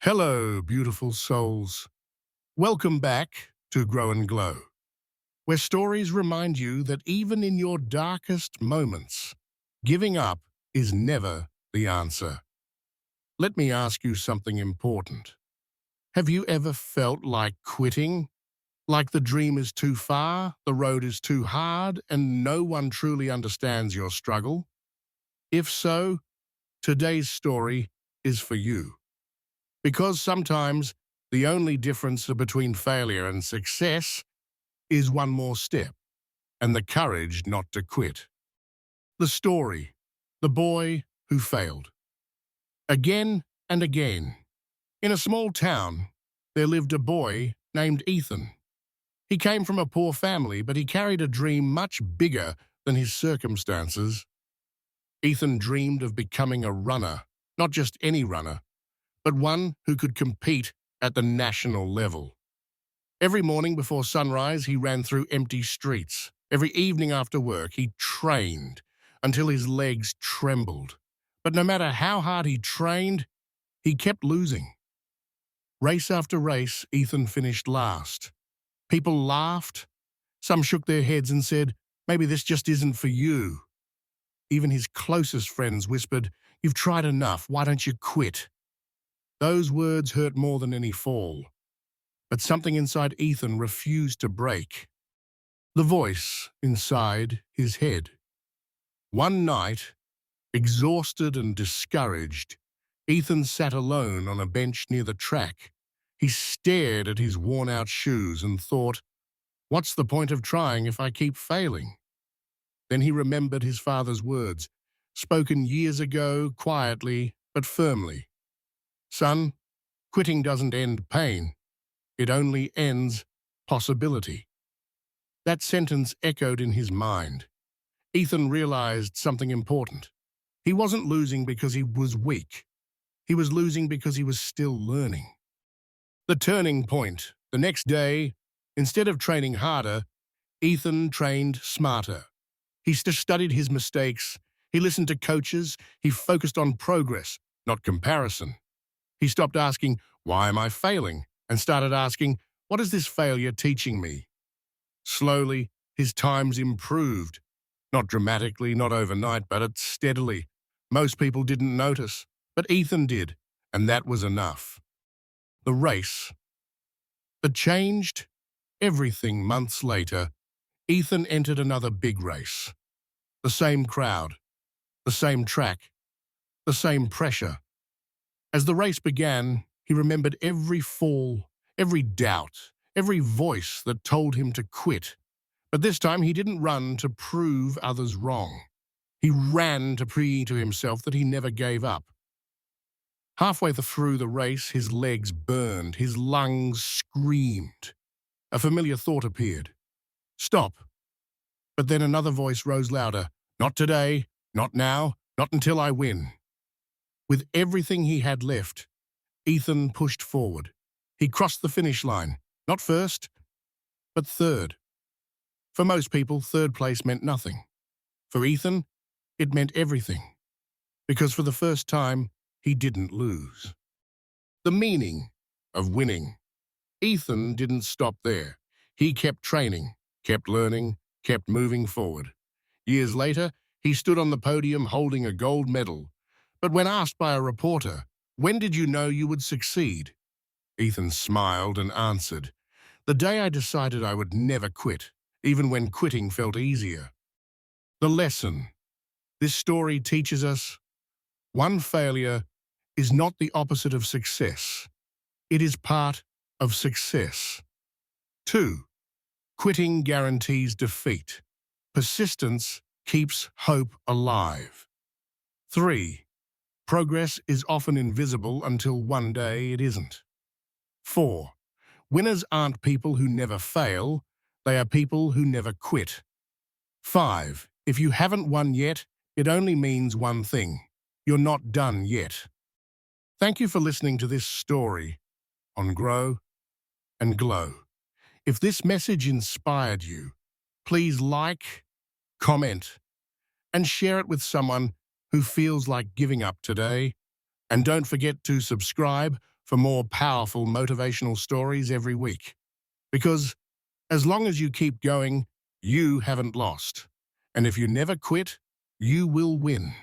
Hello, beautiful souls. Welcome back to Grow and Glow, where stories remind you that even in your darkest moments, giving up is never the answer. Let me ask you something important. Have you ever felt like quitting? Like the dream is too far, the road is too hard, and no one truly understands your struggle? If so, today's story is for you. Because sometimes the only difference between failure and success is one more step and the courage not to quit. The story, the boy who failed. Again and again, in a small town, there lived a boy named Ethan. He came from a poor family, but he carried a dream much bigger than his circumstances. Ethan dreamed of becoming a runner, not just any runner, but one who could compete at the national level. Every morning before sunrise, he ran through empty streets. Every evening after work, he trained until his legs trembled. But no matter how hard he trained, he kept losing. Race after race, Ethan finished last. People laughed. Some shook their heads and said, "Maybe this just isn't for you." Even his closest friends whispered, "You've tried enough, why don't you quit?" Those words hurt more than any fall. But something inside Ethan refused to break. The voice inside his head. One night, exhausted and discouraged, Ethan sat alone on a bench near the track. He stared at his worn-out shoes and thought, "What's the point of trying if I keep failing?" Then he remembered his father's words, spoken years ago, quietly but firmly. "Son, quitting doesn't end pain. It only ends possibility." That sentence echoed in his mind. Ethan realized something important. He wasn't losing because he was weak. He was losing because he was still learning. The turning point. The next day, instead of training harder, Ethan trained smarter. He studied his mistakes. He listened to coaches. He focused on progress, not comparison. He stopped asking, "Why am I failing?" and started asking, "What is this failure teaching me?" Slowly, his times improved. Not dramatically, not overnight, but steadily. Most people didn't notice, but Ethan did, and that was enough. The race that changed everything. Months later, Ethan entered another big race. The same crowd, the same track, the same pressure. As the race began, he remembered every fall, every doubt, every voice that told him to quit. But this time he didn't run to prove others wrong. He ran to prove to himself that he never gave up. Halfway through the race, his legs burned, his lungs screamed. A familiar thought appeared. "Stop." But then another voice rose louder. "Not today, not now, not until I win." With everything he had left, Ethan pushed forward. He crossed the finish line, not first, but third. For most people, third place meant nothing. For Ethan, it meant everything. Because for the first time, he didn't lose. The meaning of winning. Ethan didn't stop there. He kept training, kept learning, kept moving forward. Years later, he stood on the podium holding a gold medal. But when asked by a reporter, "When did you know you would succeed?" Ethan smiled and answered, "The day I decided I would never quit, even when quitting felt easier." The lesson. This story teaches us, one failure is not the opposite of success. It is part of success. 2. Quitting guarantees defeat. Persistence keeps hope alive. 3. Progress is often invisible until one day it isn't. 4. Winners aren't people who never fail, they are people who never quit. 5. If you haven't won yet, it only means one thing. You're not done yet. Thank you for listening to this story on Grow and Glow. If this message inspired you, please like, comment, and share it with someone who feels like giving up today. And don't forget to subscribe for more powerful motivational stories every week. Because as long as you keep going, you haven't lost. And if you never quit, you will win.